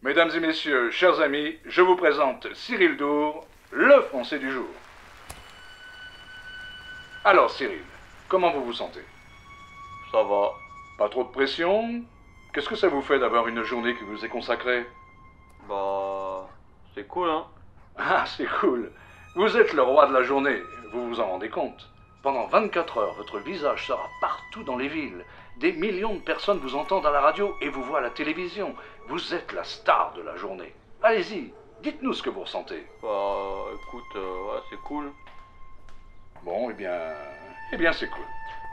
Mesdames et messieurs, chers amis, je vous présente Cyril Dour, le Français du jour. Alors Cyril, comment vous vous sentez? Ça va. Pas trop de pression? Qu'est-ce que ça vous fait d'avoir une journée qui vous est consacrée? Bah... c'est cool, hein? Ah, c'est cool. Vous êtes le roi de la journée, vous vous en rendez compte? Pendant 24 heures, votre visage sera partout dans les villes. Des millions de personnes vous entendent à la radio et vous voient à la télévision. Vous êtes la star de la journée. Allez-y, dites-nous ce que vous ressentez. Bah, écoute, ouais, c'est cool. Bon, eh bien c'est cool.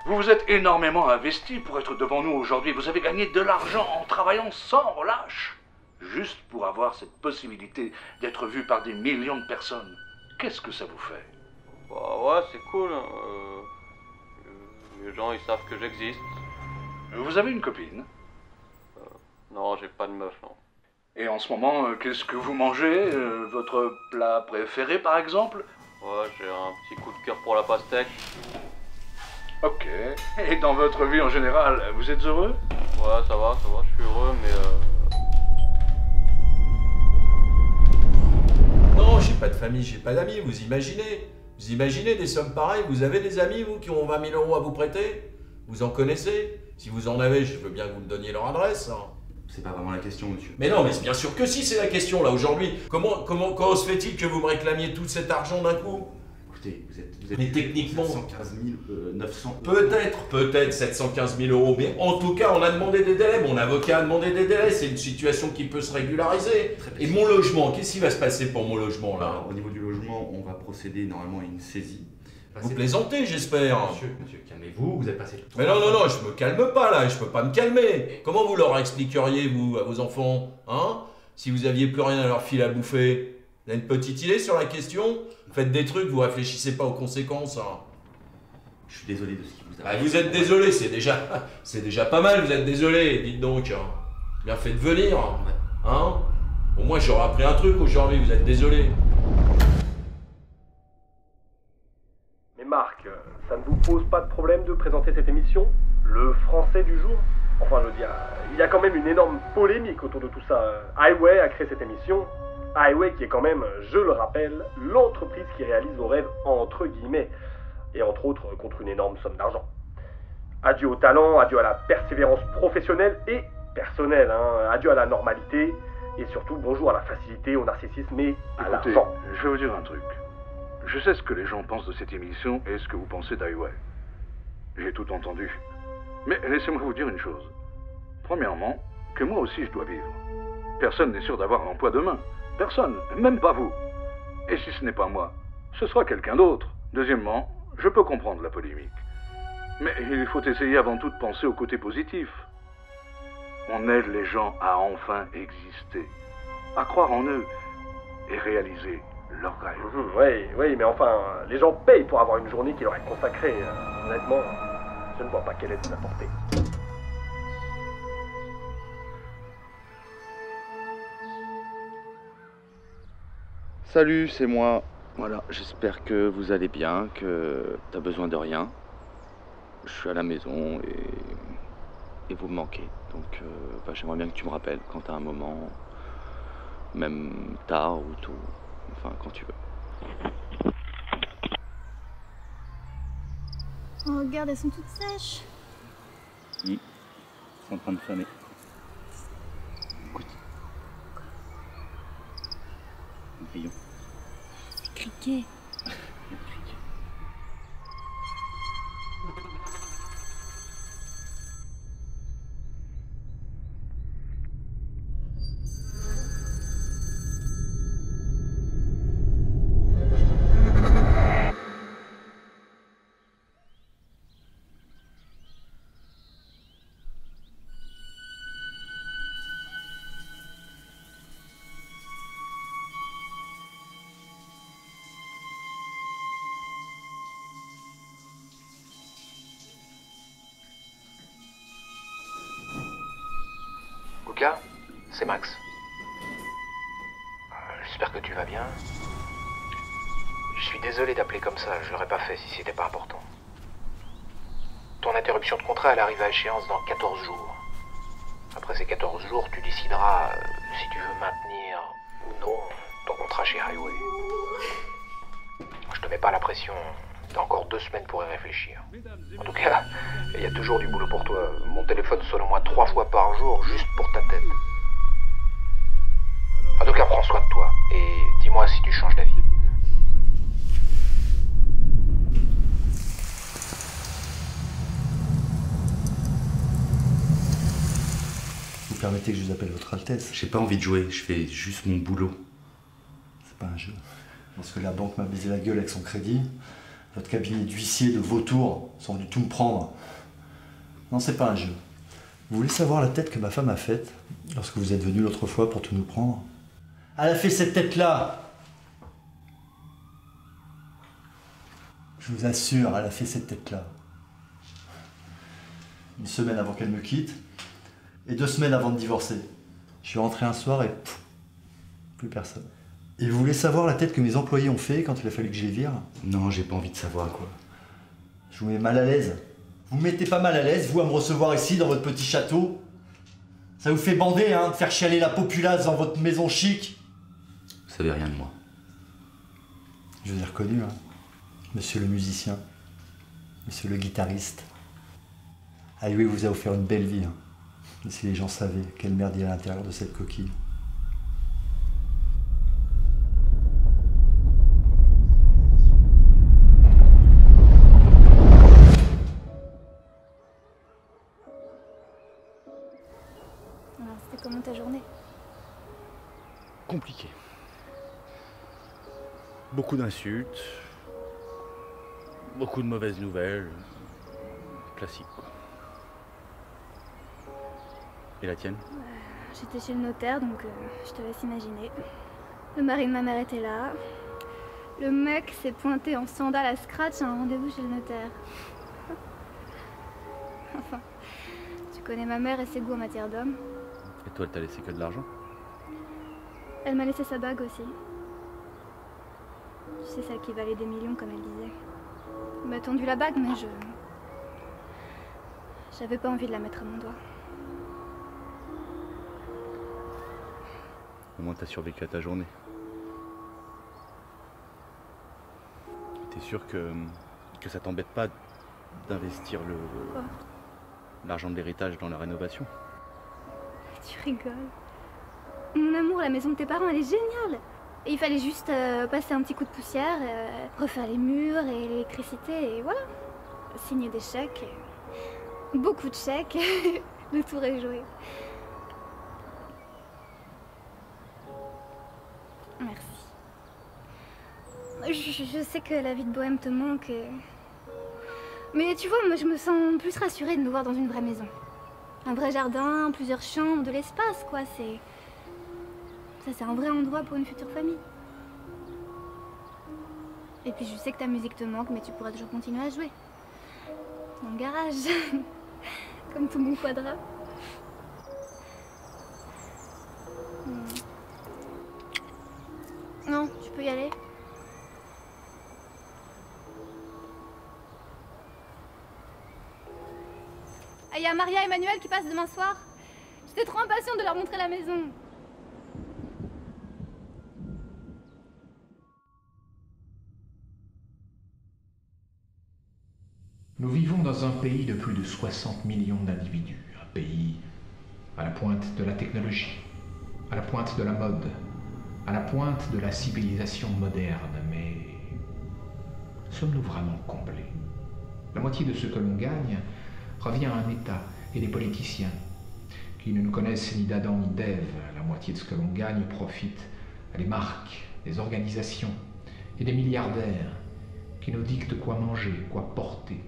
Vous vous êtes énormément investi pour être devant nous aujourd'hui. Vous avez gagné de l'argent en travaillant sans relâche. Juste pour avoir cette possibilité d'être vu par des millions de personnes. Qu'est-ce que ça vous fait? Bah ouais, c'est cool. Les gens, ils savent que j'existe. Vous avez une copine? Non, j'ai pas de meuf, non. Et en ce moment, qu'est-ce que vous mangez? Votre plat préféré, par exemple? Ouais, j'ai un petit coup de cœur pour la pastèque. Ok. Et dans votre vie en général, vous êtes heureux? Ouais, ça va, je suis heureux, mais Non, j'ai pas de famille, j'ai pas d'amis, vous imaginez? Vous imaginez des sommes pareilles? Vous avez des amis, vous, qui ont 20 000 euros à vous prêter? Vous en connaissez? Si vous en avez, je veux bien que vous me donniez leur adresse. Hein. C'est pas vraiment la question, monsieur. Mais non, mais bien sûr que si, c'est la question, là, aujourd'hui. Comment se fait-il que vous me réclamiez tout cet argent d'un coup? Écoutez, vous êtes Mais techniquement... 715 900... Peut-être 715 000 euros, mais en tout cas, on a demandé des délais, mon avocat a demandé des délais, c'est une situation qui peut se régulariser. Et mon logement, qu'est-ce qui va se passer pour mon logement, là? Alors, au niveau du logement, on va procéder normalement à une saisie. Vous plaisantez, j'espère. Monsieur, calmez-vous, vous êtes passé tout Mais non, je me calme pas, là, je peux pas me calmer. Comment vous leur expliqueriez, vous, à vos enfants, hein? Si vous aviez plus rien à leur filer à bouffer? Vous avez une petite idée sur la question? Vous faites des trucs, vous réfléchissez pas aux conséquences, hein. Je suis désolé de ce qui vous Ah, arrive. vous êtes désolé, c'est déjà pas mal, vous êtes désolé, dites donc. Hein. Bien fait de venir, hein? Au moins j'aurais appris un truc aujourd'hui, vous êtes désolé. Mais Marc, ça ne vous pose pas de problème de présenter cette émission? Le Français du jour? Enfin, je veux dire, il y a quand même une énorme polémique autour de tout ça. Highway a créé cette émission. Highway qui est quand même, je le rappelle, l'entreprise qui réalise vos rêves entre guillemets. Et entre autres contre une énorme somme d'argent. Adieu au talent, adieu à la persévérance professionnelle et personnelle, hein. Adieu à la normalité, et surtout bonjour à la facilité, au narcissisme et à Écoutez, l'argent. je vais vous dire un truc. Je sais ce que les gens pensent de cette émission et ce que vous pensez d'Highway. J'ai tout entendu. Mais laissez-moi vous dire une chose. Premièrement, que moi aussi je dois vivre. Personne n'est sûr d'avoir un emploi demain. Personne, même pas vous. Et si ce n'est pas moi, ce sera quelqu'un d'autre. Deuxièmement, je peux comprendre la polémique. Mais il faut essayer avant tout de penser au côté positif. On aide les gens à enfin exister, à croire en eux et réaliser leur grève. Oui, mais enfin, les gens payent pour avoir une journée qui leur est consacrée. Honnêtement, je ne vois pas quelle est sa portée. Salut, c'est moi. Voilà, j'espère que vous allez bien, que t'as besoin de rien. Je suis à la maison et vous me manquez. Donc j'aimerais bien que tu me rappelles quand t'as un moment, même tard ou tôt, enfin quand tu veux. Oh, regarde, elles sont toutes sèches. Oui, c'est en train de faner. Écoute. Un grillon. C'est criquet. Lucas, c'est Max. J'espère que tu vas bien. Je suis désolé d'appeler comme ça, je l'aurais pas fait si c'était pas important. Ton interruption de contrat, elle arrive à échéance dans 14 jours. Après ces 14 jours, tu décideras si tu veux maintenir ou non ton contrat chez Highway. Je te mets pas la pression, t'as encore 2 semaines pour y réfléchir. En tout cas, il y a toujours du boulot pour toi. Mon téléphone sonne au moins 3 fois par jour, juste pour ta tête. En tout cas, prends soin de toi, et dis-moi si tu changes d'avis. Vous permettez que je vous appelle votre Altesse? J'ai pas envie de jouer, je fais juste mon boulot. C'est pas un jeu. Lorsque la banque m'a baisé la gueule avec son crédit, votre cabinet d'huissier de vautours sont venus tout me prendre. Non, c'est pas un jeu. Vous voulez savoir la tête que ma femme a faite lorsque vous êtes venu l'autre fois pour tout nous prendre? Elle a fait cette tête-là. Je vous assure, elle a fait cette tête-là. Une semaine avant qu'elle me quitte, et 2 semaines avant de divorcer. Je suis rentré un soir et plus personne. Et vous voulez savoir la tête que mes employés ont fait quand il a fallu que je les vire? Non, j'ai pas envie de savoir quoi. Je vous mets mal à l'aise. Vous me mettez pas mal à l'aise, vous, à me recevoir ici dans votre petit château? Ça vous fait bander, hein, de faire chialer la populace dans votre maison chic? Vous savez rien de moi. Je vous ai reconnu, hein. Monsieur le musicien, monsieur le guitariste. Highway vous a offert une belle vie, hein. Et si les gens savaient quelle merde il y a à l'intérieur de cette coquille. Alors, c'était comment ta journée? Compliqué. Beaucoup d'insultes, beaucoup de mauvaises nouvelles, classique quoi. Et la tienne? J'étais chez le notaire, donc je te laisse imaginer. Le mari de ma mère était là. Le mec s'est pointé en sandales à scratch à un rendez-vous chez le notaire. Enfin, tu connais ma mère et ses goûts en matière d'hommes. Et toi, elle t'a laissé que de l'argent? Elle m'a laissé sa bague aussi. Tu sais, celle qui valait des millions, comme elle disait. Elle m'a tendu la bague, mais j'avais pas envie de la mettre à mon doigt. Au moins, t'as survécu à ta journée. T'es sûr que ça t'embête pas d'investir l'argent de l'héritage dans la rénovation? Tu rigoles. Mon amour, la maison de tes parents, elle est géniale. Et il fallait juste passer un petit coup de poussière, refaire les murs et l'électricité, et voilà. Signer des chèques. Beaucoup de chèques. Le tour est joué. Merci. Je sais que la vie de bohème te manque. Mais tu vois, moi je me sens plus rassurée de me voir dans une vraie maison. Un vrai jardin, plusieurs chambres, de l'espace quoi, Ça c'est un vrai endroit pour une future famille. Et puis je sais que ta musique te manque, mais tu pourras toujours continuer à jouer. Dans le garage. Comme ton bon quadra. Non, tu peux y aller. Ah, il y a Maria et Emmanuel qui passent demain soir. J'étais trop impatiente de leur montrer la maison. Nous vivons dans un pays de plus de 60 millions d'individus. Un pays à la pointe de la technologie, à la pointe de la mode, à la pointe de la civilisation moderne. Mais sommes-nous vraiment comblés? La moitié de ce que l'on gagne revient à un État et des politiciens qui ne nous connaissent ni d'Adam ni d'Ève. La moitié de ce que l'on gagne profite à des marques, des organisations et des milliardaires qui nous dictent quoi manger, quoi porter,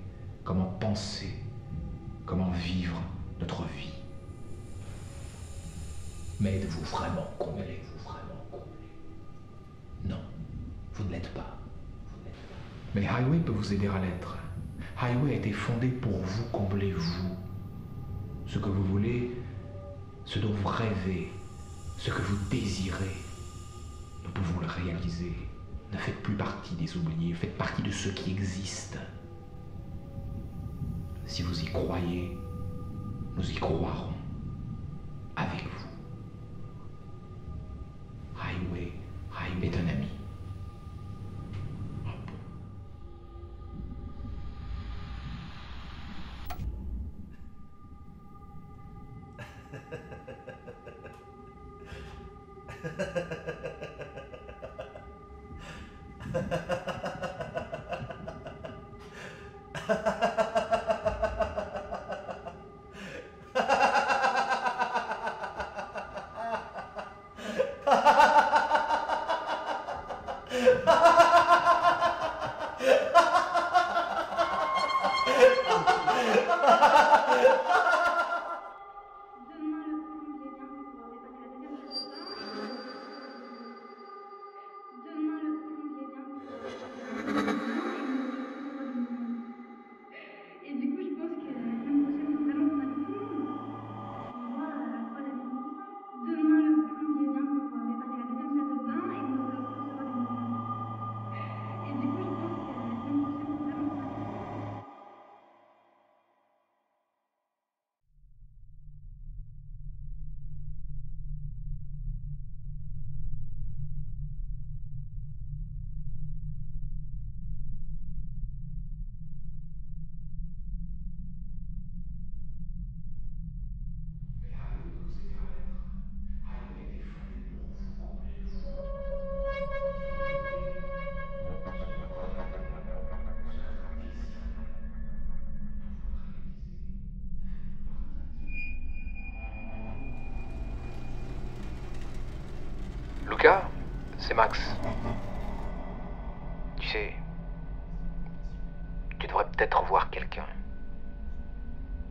comment penser, comment vivre notre vie. Mais êtes-vous vraiment comblés? Non, vous ne l'êtes pas. Mais Highway peut vous aider à l'être. Highway a été fondé pour vous combler, vous. Ce que vous voulez, ce dont vous rêvez, ce que vous désirez. Nous pouvons le réaliser. Ne faites plus partie des oubliés, faites partie de ceux qui existent. Si vous y croyez, nous y croirons. Avec vous. Highway est un ami. Lucas, c'est Max. Tu sais, tu devrais peut-être voir quelqu'un.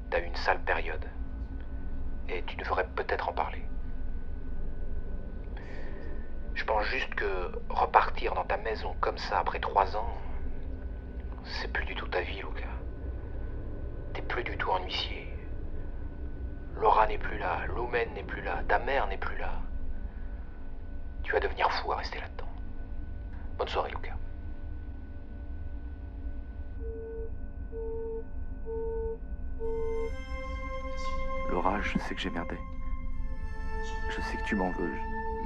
T'as eu une sale période. Et tu devrais peut-être en parler. Je pense juste que repartir dans ta maison comme ça après 3 ans, c'est plus du tout ta vie, Lucas. T'es plus du tout un huissier. Laura n'est plus là, Lumen n'est plus là, ta mère n'est plus là. Tu vas devenir fou à rester là-dedans. Bonne soirée, Lucas. Laura, je sais que j'ai merdé. Je sais que tu m'en veux,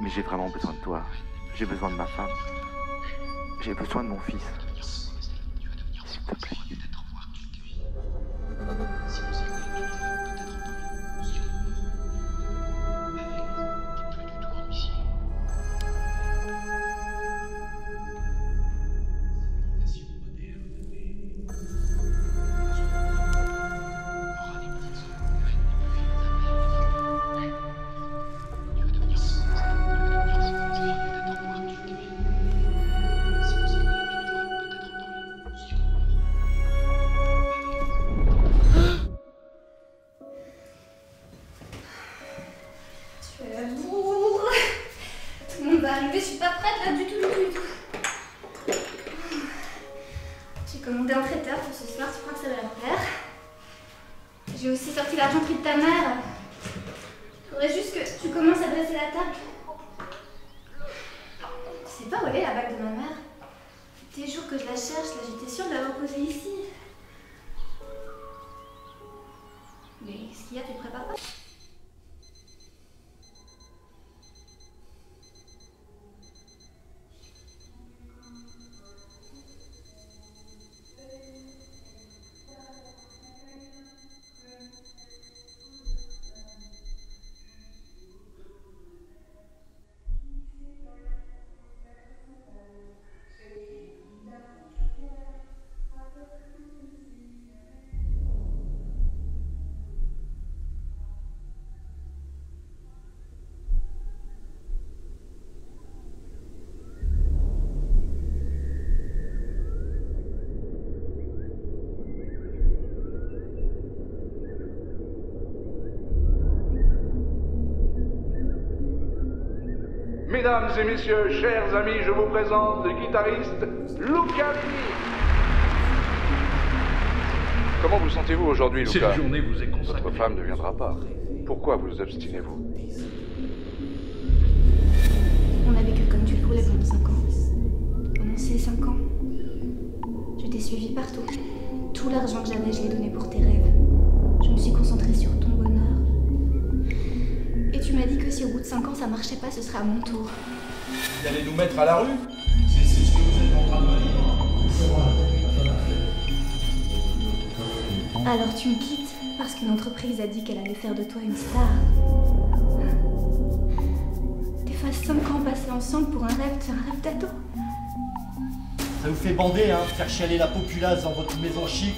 mais j'ai vraiment besoin de toi. J'ai besoin de ma femme. J'ai besoin de mon fils. S'il te plaît. Je suis pas prête là du tout. t'ai pas volé la bague de ma mère. Des jours que je la cherche, là, j'étais sûre de l'avoir posée ici. Mais ce qu'il y a, tu te prépares pas? Mesdames et messieurs, chers amis, je vous présente le guitariste Luca Vini. Comment vous sentez-vous aujourd'hui, Luca? Cette journée vous est consacrée. Votre femme ne viendra pas. Pourquoi vous obstinez-vous? On a vécu comme tu le voulais pendant 5 ans. Pendant ces 5 ans, je t'ai suivi partout. Tout l'argent que j'avais, je l'ai donné pour tes rêves. Je me suis concentrée sur ton bonheur. Et tu m'as dit que si au bout de 5 ans ça marchait pas, ce serait à mon tour. Vous allez nous mettre à la rue? C'est ce que vous êtes en train de me dire. Alors tu me quittes parce qu'une entreprise a dit qu'elle allait faire de toi une star. T'effaces 5 ans passés ensemble pour un rêve d'ado. Ça vous fait bander, hein, faire chialer la populace dans votre maison chic.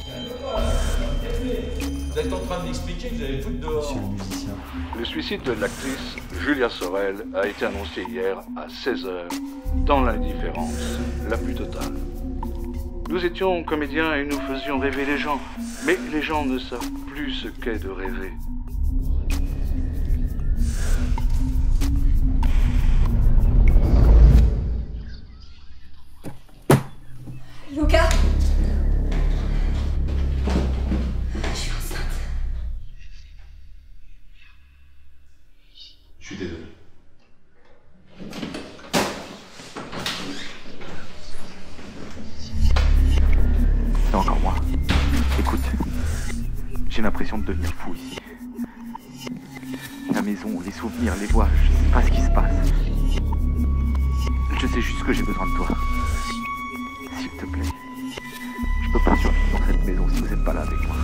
Vous êtes en train de m'expliquer que vous allez foutre dehors. Monsieur le musicien. Le suicide de l'actrice Julia Sorel a été annoncé hier à 16h, dans l'indifférence la plus totale. Nous étions comédiens et nous faisions rêver les gens, mais les gens ne savent plus ce qu'est de rêver. Luca! Je suis enceinte. Je suis désolé. C'est encore moi. Écoute, j'ai l'impression de devenir fou ici. La maison, les souvenirs, les voix, je sais pas ce qui se passe. Je sais juste que j'ai besoin de toi. S'il te plaît. Je peux pas survivre dans cette maison si vous êtes pas là avec moi.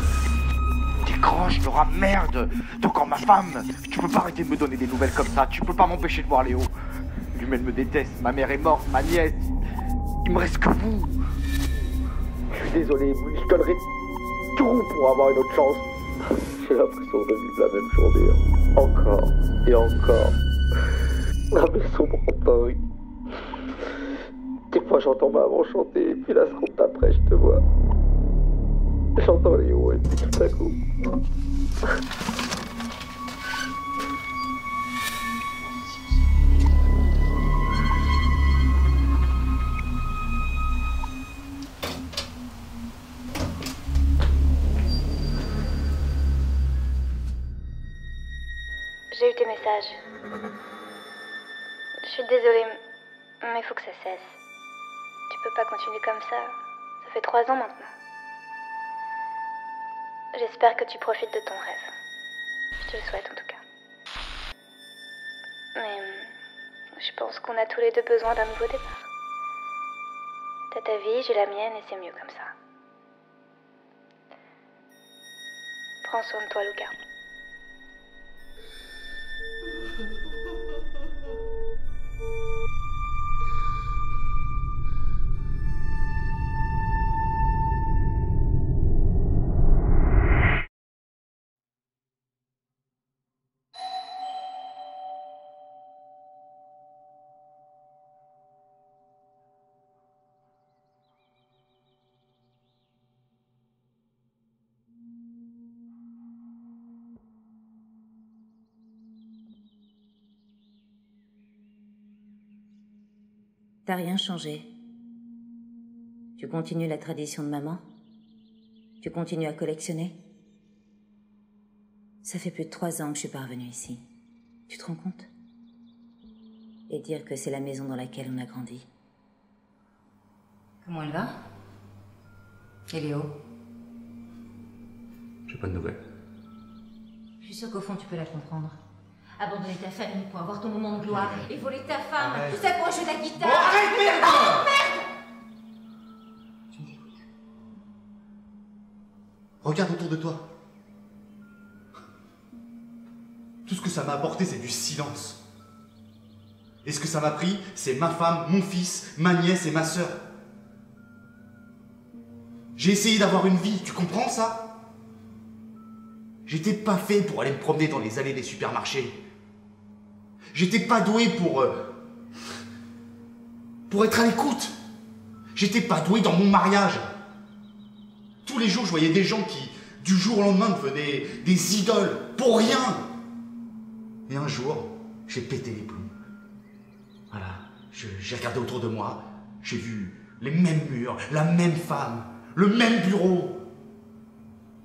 Décroche, Laura, merde! T'es encore ma femme! Tu peux pas arrêter de me donner des nouvelles comme ça, tu peux pas m'empêcher de voir Léo. Lui-même me déteste, ma mère est morte, ma nièce. Il me reste que vous. Je suis désolé, je donnerai tout pour avoir une autre chance. J'ai l'impression de vivre la même journée. Encore et encore. La maison me rend dingue. Des fois j'entends maman chanter, et puis la seconde d'après je te vois. J'entends Léo et puis tout à coup. J'ai eu tes messages. Je suis désolée, mais il faut que ça cesse. Tu peux pas continuer comme ça. Ça fait 3 ans maintenant. J'espère que tu profites de ton rêve. Je te le souhaite en tout cas. Mais je pense qu'on a tous les deux besoin d'un nouveau départ. T'as ta vie, j'ai la mienne et c'est mieux comme ça. Prends soin de toi, Luca. T'as rien changé. Tu continues la tradition de maman? Tu continues à collectionner? Ça fait plus de 3 ans que je suis pas revenue ici. Tu te rends compte? Et dire que c'est la maison dans laquelle on a grandi. Comment elle va? Et Léo? J'ai pas de nouvelles. Je suis sûre qu'au fond, tu peux la comprendre. Abandonner ta famille pour avoir ton moment de gloire et voler ta femme, tout ça pour jouer de la guitare. Bon, arrête, merde! Oh, merde! Tu m'écoutes. Regarde autour de toi. Tout ce que ça m'a apporté, c'est du silence. Et ce que ça m'a pris, c'est ma femme, mon fils, ma nièce et ma sœur. J'ai essayé d'avoir une vie, tu comprends ça? J'étais pas fait pour aller me promener dans les allées des supermarchés. J'étais pas doué pour être à l'écoute. J'étais pas doué dans mon mariage. Tous les jours, je voyais des gens qui, du jour au lendemain, devenaient des idoles, pour rien. Et un jour, j'ai pété les plombs. Voilà, j'ai regardé autour de moi, j'ai vu les mêmes murs, la même femme, le même bureau.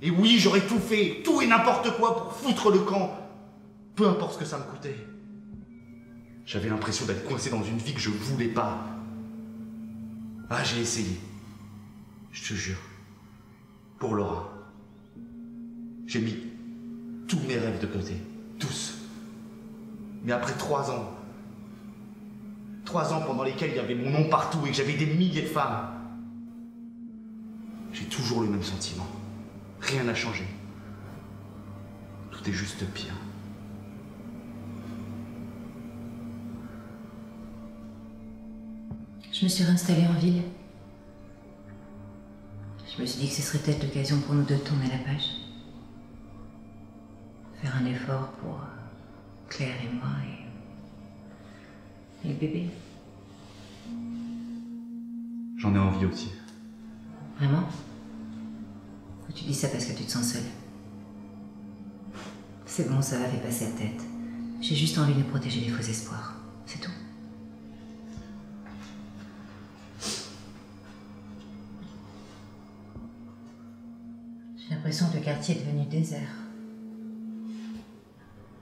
Et oui, j'aurais tout fait, tout et n'importe quoi pour foutre le camp. Peu importe ce que ça me coûtait. J'avais l'impression d'être coincé dans une vie que je voulais pas. Ah, j'ai essayé. Je te jure. Pour Laura. J'ai mis tous mes rêves de côté. Tous. Mais après 3 ans, 3 ans pendant lesquels il y avait mon nom partout et que j'avais des milliers de femmes, j'ai toujours le même sentiment. Rien n'a changé. Tout est juste pire. Je me suis réinstallée en ville. Je me suis dit que ce serait peut-être l'occasion pour nous deux de tourner la page. Faire un effort pour Claire et moi et le bébé. J'en ai envie aussi. Vraiment? Ou tu dis ça parce que tu te sens seule? C'est bon, ça va, fais passer la tête. J'ai juste envie de protéger les faux espoirs. C'est tout. J'ai l'impression que le quartier est devenu désert.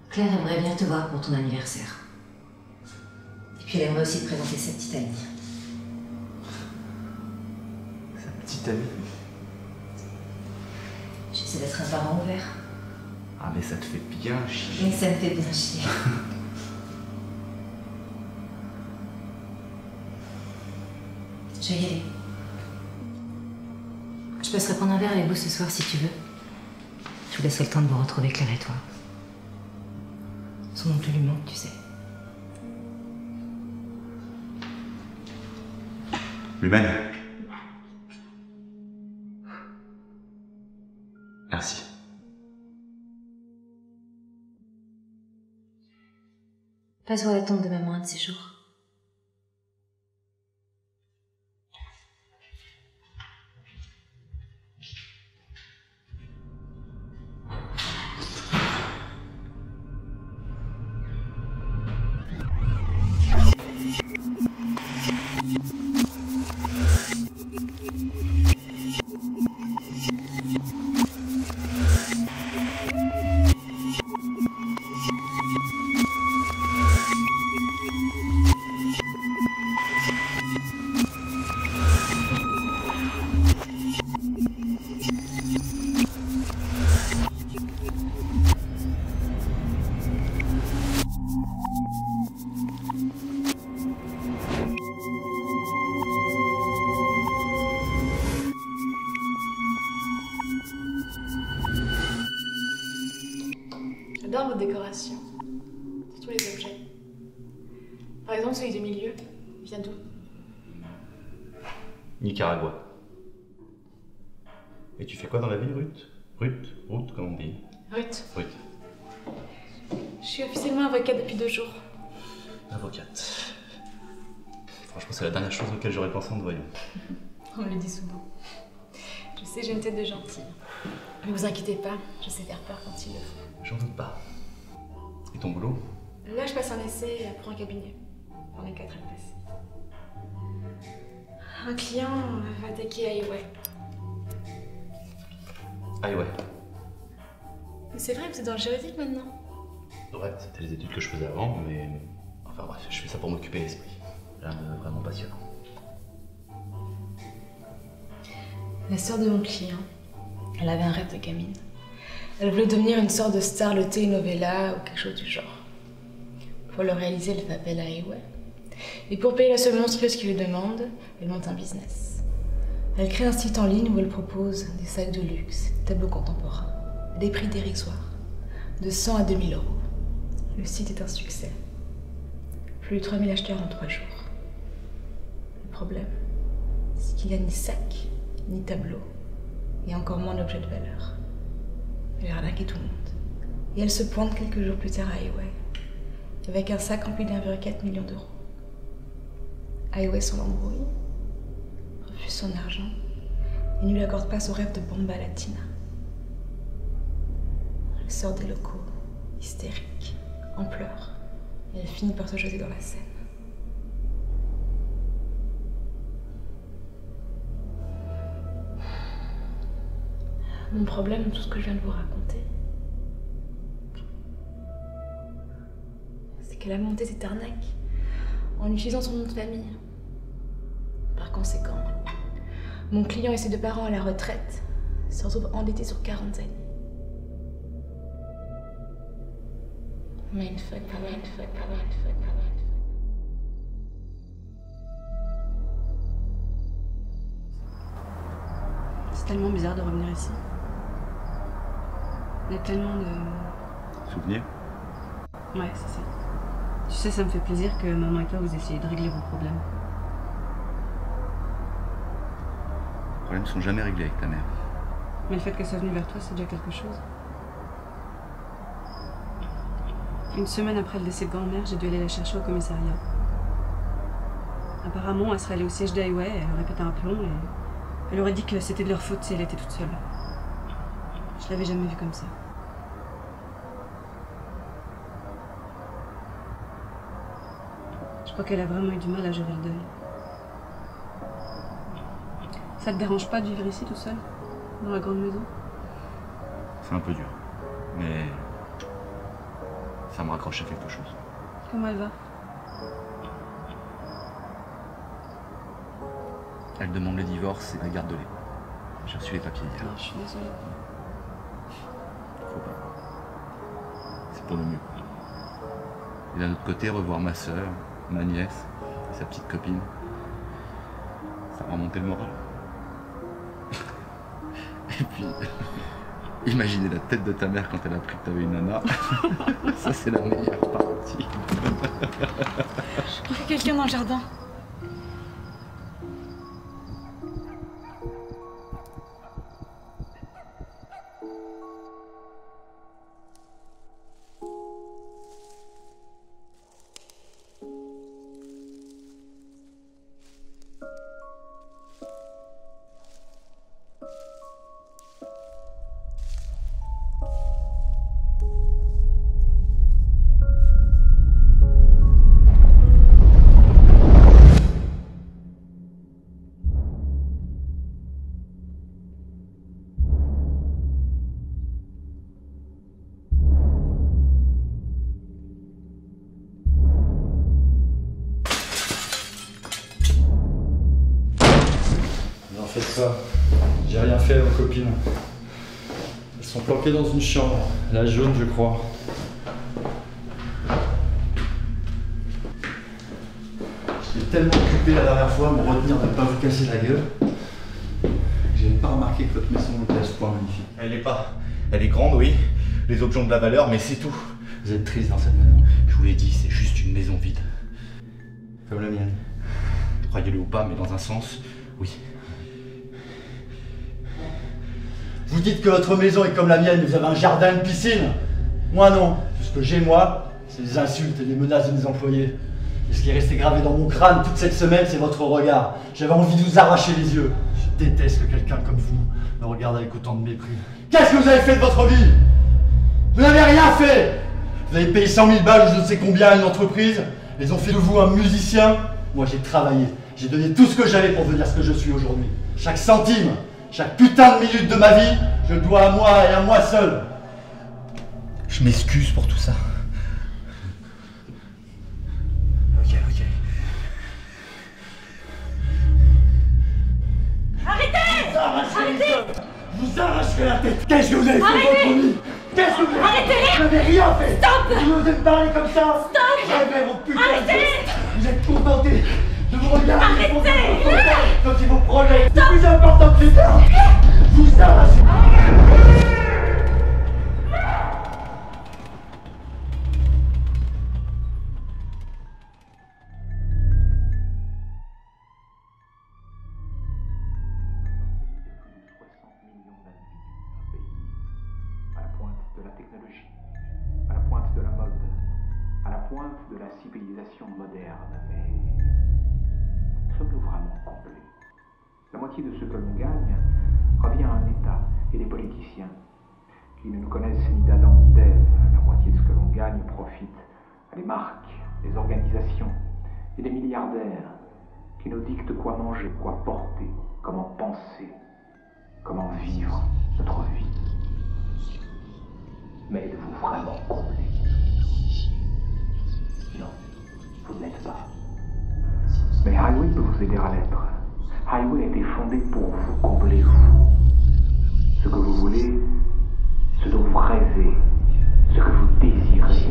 Claire aimerait bien te voir pour ton anniversaire. Et puis elle aimerait aussi te présenter sa petite amie. Sa petite amie? J'essaie d'être un parent ouvert. Ah mais ça te fait bien chier. Mais ça me fait bien chier. Je vais y aller. Je passerai prendre un verre avec vous ce soir si tu veux. Je vous laisserai le temps de vous retrouver, Claire et toi. Son oncle lui manque, tu sais. Lumen. Merci. Passe voir la tombe de maman un de ces jours. J'adore vos décorations, surtout les objets. Par exemple, celui du milieu, il vient d'où? Nicaragua. Et tu fais quoi dans la vie, Ruth? Ruth, comment on dit? Ruth. Ruth. Je suis officiellement avocate depuis 2 jours. Avocate. Franchement, c'est la dernière chose auquel j'aurais pensé en te voyant. On me le dit souvent. Je sais, j'ai une tête de gentille. Ne vous inquiétez pas, je sais faire peur quand il le faut. J'en doute pas. Et ton boulot? Là, je passe un essai pour un cabinet. J'en ai 4 à le passer. Un client va attaquer Highway. Ah ouais. Mais c'est vrai, vous êtes dans le juridique maintenant? Ouais, c'était les études que je faisais avant, mais... Enfin bref, je fais ça pour m'occuper l'esprit. Rien de vraiment passionnant. La sœur de mon client, elle avait un rêve de gamine. Elle voulait devenir une sorte de star de telenovela ou quelque chose du genre. Pour le réaliser, elle fait appel à Highway. Et pour payer la somme monstrueuse qu'il lui demande, elle monte un business. Elle crée un site en ligne où elle propose des sacs de luxe, des tableaux contemporains, à des prix dérisoires, de 100 à 2000 euros. Le site est un succès. Plus de 3000 acheteurs en 3 jours. Le problème, c'est qu'il n'y a ni sac, ni tableau, et encore moins d'objets de valeur. Elle a arnaqué tout le monde. Et elle se pointe quelques jours plus tard à Highway, avec un sac rempli d'1,4 million d'euros. Highway s'en embrouille, refuse son argent, et ne lui accorde pas son rêve de bomba latina. Elle sort des locaux, hystérique, en pleurs, et elle finit par se jeter dans la Seine. Mon problème, tout ce que je viens de vous raconter, c'est qu'elle a monté cette arnaque en utilisant son nom de famille. Par conséquent, mon client et ses 2 parents à la retraite se retrouvent endettés sur 40 années. Mindfuck. C'est tellement bizarre de revenir ici. Il y a tellement de... Souvenir? Ouais, c'est ça. Tu sais, ça me fait plaisir que maman et toi vous essayez de régler vos problèmes. Les problèmes sont jamais réglés avec ta mère. Mais le fait qu'elle soit venue vers toi, c'est déjà quelque chose. Une semaine après le décès de grand-mère, j'ai dû aller la chercher au commissariat. Apparemment, elle serait allée au siège d'Highway, elle aurait pété un plomb et elle aurait dit que c'était de leur faute si elle était toute seule. Je l'avais jamais vue comme ça. Je crois qu'elle a vraiment eu du mal à gérer le deuil. Ça te dérange pas de vivre ici tout seul, dans la grande maison? C'est un peu dur, mais ça me raccroche à quelque chose. Comment elle va? Elle demande le divorce et la garde de lait. J'ai reçu les papiers hier. Non, je suis désolée. Faut pas. C'est pour le mieux. Et d'un autre côté, revoir ma sœur, ma nièce, sa petite copine, ça a remonté le moral. Et puis, imaginez la tête de ta mère quand elle a appris que t'avais une nana. Ça, c'est la meilleure partie. Je crois qu'il y a quelqu'un dans le jardin. J'ai rien fait à vos copines. Elles sont planquées dans une chambre, la jaune je crois. J'étais tellement occupé la dernière fois à me retenir de ne pas vous casser la gueule. J'ai pas remarqué que votre maison était à ce point magnifique. Elle est pas. Elle est grande, oui. Les objets ont de la valeur, mais c'est tout. Vous êtes triste dans cette maison. Je vous l'ai dit, c'est juste une maison vide. Comme la mienne. Croyez-le ou pas, mais dans un sens, oui. Vous dites que votre maison est comme la mienne, vous avez un jardin, une piscine. Moi non. Tout ce que j'ai moi, c'est des insultes et des menaces de mes employés. Et ce qui est resté gravé dans mon crâne toute cette semaine, c'est votre regard. J'avais envie de vous arracher les yeux. Je déteste que quelqu'un comme vous me regarde avec autant de mépris. Qu'est-ce que vous avez fait de votre vie? Vous n'avez rien fait. Vous avez payé 100 000 balles ou je ne sais combien à une entreprise. Ils ont fait de vous un musicien. Moi j'ai travaillé. J'ai donné tout ce que j'avais pour devenir ce que je suis aujourd'hui. Chaque centime, chaque putain de minute de ma vie, je le dois à moi et à moi seul. Je m'excuse pour tout ça. Ok. Arrêtez! arracherai la tête. Qu'est-ce que vous avez fait, Arrêtez votre ami? Qu'est-ce que vous avez fait? Arrêtez-les! Vous n'avez rien fait. Stop! Vous osez me parler comme ça? Stop! Jamais vos putains de Arrêtez! gestes. Vous êtes contenté de me regarder Arrêtez! quand il vous projette. C'est plus important que les armes. Vous arrachez. À la pointe de la technologie, à la pointe de la mode, à la pointe de la civilisation moderne, mais sommes-nous vraiment complets? La moitié de ce que l'on gagne revient à un État et des politiciens qui ne nous connaissent ni d'Adam ni d'Ève. La moitié de ce que l'on gagne profite à des marques, des organisations et des milliardaires qui nous dictent quoi manger, quoi porter, comment penser, comment vivre notre vie. Mais êtes-vous vraiment complet? Non, vous ne l'êtes pas. Mais Highway peut vous aider à l'être. Highway a été fondé pour vous combler, vous. Ce que vous voulez, ce dont vous rêvez, ce que vous désirez.